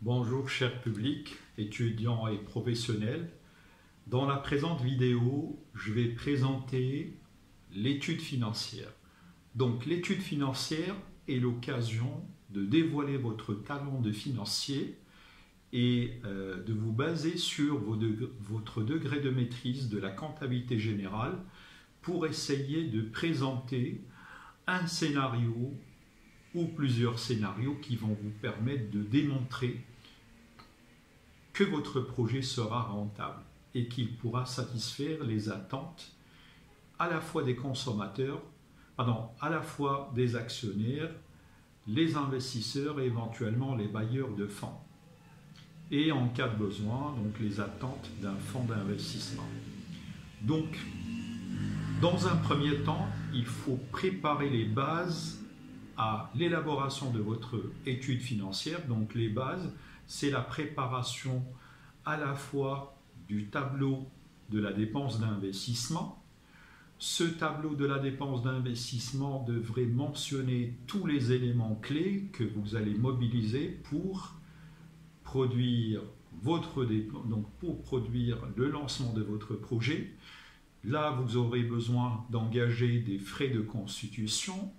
Bonjour cher public, étudiants et professionnels. Dans la présente vidéo, je vais présenter l'étude financière. Donc l'étude financière est l'occasion de dévoiler votre talent de financier et de vous baser sur votre degré de maîtrise de la comptabilité générale pour essayer de présenter un scénario ou plusieurs scénarios qui vont vous permettre de démontrer que votre projet sera rentable et qu'il pourra satisfaire les attentes à la fois des consommateurs, à la fois des actionnaires, les investisseurs et éventuellement les bailleurs de fonds. Et en cas de besoin, donc les attentes d'un fonds d'investissement. Donc, dans un premier temps, il faut préparer les bases à l'élaboration de votre étude financière. Donc les bases, c'est la préparation à la fois du tableau de la dépense d'investissement. Ce tableau de la dépense d'investissement devrait mentionner tous les éléments clés que vous allez mobiliser pour produire le lancement de votre projet. Là, vous aurez besoin d'engager des frais de constitution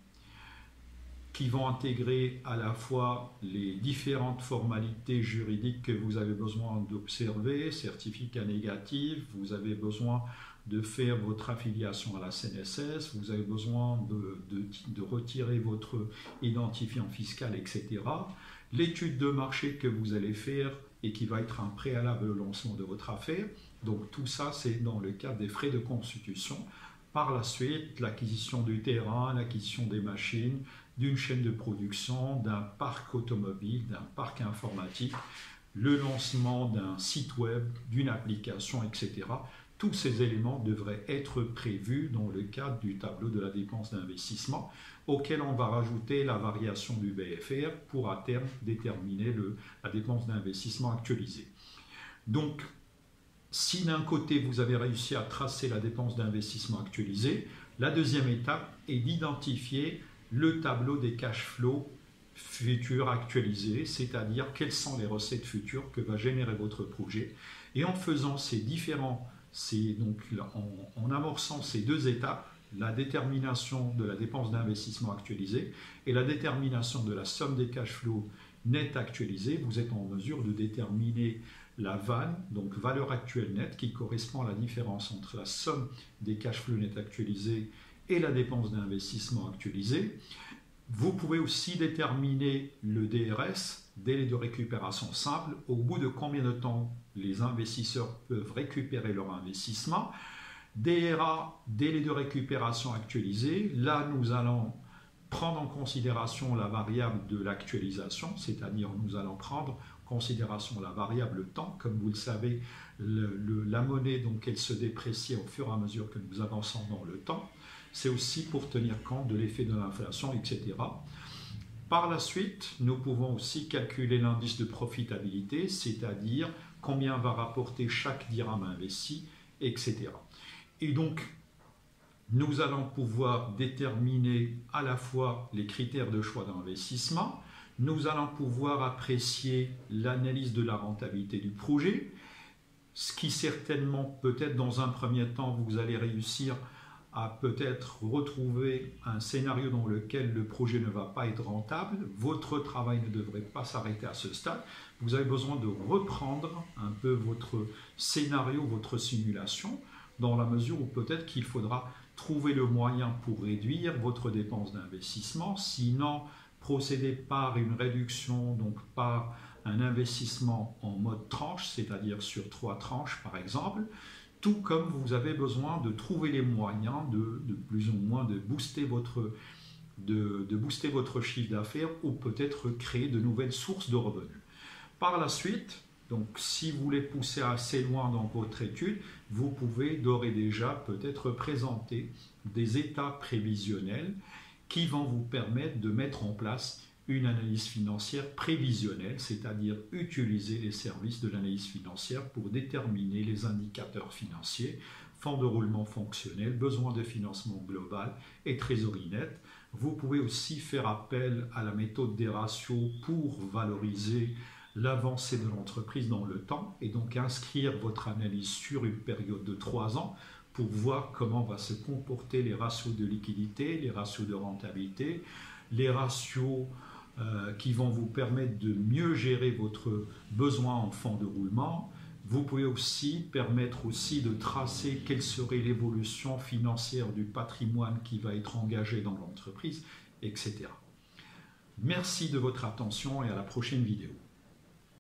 qui vont intégrer à la fois les différentes formalités juridiques que vous avez besoin d'observer, certificat négatif, vous avez besoin de faire votre affiliation à la CNSS, vous avez besoin de retirer votre identifiant fiscal, etc. L'étude de marché que vous allez faire et qui va être un préalable au lancement de votre affaire. Donc tout ça, c'est dans le cadre des frais de constitution. Par la suite, l'acquisition du terrain, l'acquisition des machines, d'une chaîne de production, d'un parc automobile, d'un parc informatique, le lancement d'un site web, d'une application, etc. Tous ces éléments devraient être prévus dans le cadre du tableau de la dépense d'investissement, auquel on va rajouter la variation du BFR pour à terme déterminer la dépense d'investissement actualisée. Donc, si d'un côté vous avez réussi à tracer la dépense d'investissement actualisée, la deuxième étape est d'identifier le tableau des cash flows futurs actualisés, c'est-à-dire quelles sont les recettes futures que va générer votre projet. Et en faisant en amorçant ces deux étapes, la détermination de la dépense d'investissement actualisée et la détermination de la somme des cash flows nets actualisés, vous êtes en mesure de déterminer la VAN, donc valeur actuelle nette, qui correspond à la différence entre la somme des cash flows nets actualisés et la dépense d'investissement actualisée. Vous pouvez aussi déterminer le DRS, délai de récupération simple, au bout de combien de temps les investisseurs peuvent récupérer leur investissement. DRA, délai de récupération actualisé, là nous allons prendre en considération la variable de l'actualisation, c'est-à-dire nous allons prendre en considération la variable temps. Comme vous le savez, la monnaie, donc, elle se déprécie au fur et à mesure que nous avançons dans le temps. C'est aussi pour tenir compte de l'effet de l'inflation, etc. Par la suite, nous pouvons aussi calculer l'indice de profitabilité, c'est-à-dire combien va rapporter chaque dirham investi, etc. Et donc, nous allons pouvoir déterminer à la fois les critères de choix d'investissement, nous allons pouvoir apprécier l'analyse de la rentabilité du projet, ce qui certainement, peut-être dans un premier temps, vous allez réussir à peut-être retrouver un scénario dans lequel le projet ne va pas être rentable, votre travail ne devrait pas s'arrêter à ce stade, vous avez besoin de reprendre un peu votre scénario, votre simulation, dans la mesure où peut-être qu'il faudra trouver le moyen pour réduire votre dépense d'investissement, sinon procéder par une réduction, donc par un investissement en mode tranche, c'est-à-dire sur 3 tranches par exemple, tout comme vous avez besoin de trouver les moyens de plus ou moins de booster votre chiffre d'affaires ou peut-être créer de nouvelles sources de revenus. Par la suite, donc si vous voulez pousser assez loin dans votre étude, vous pouvez d'ores et déjà peut-être présenter des états prévisionnels qui vont vous permettre de mettre en place une analyse financière prévisionnelle, c'est-à-dire utiliser les services de l'analyse financière pour déterminer les indicateurs financiers, fonds de roulement fonctionnel, besoin de financement global et trésorerie nette. Vous pouvez aussi faire appel à la méthode des ratios pour valoriser l'avancée de l'entreprise dans le temps et donc inscrire votre analyse sur une période de 3 ans pour voir comment vont se comporter les ratios de liquidité, les ratios de rentabilité, les ratios qui vont vous permettre de mieux gérer votre besoin en fonds de roulement. Vous pouvez aussi permettre aussi de tracer quelle serait l'évolution financière du patrimoine qui va être engagé dans l'entreprise, etc. Merci de votre attention et à la prochaine vidéo.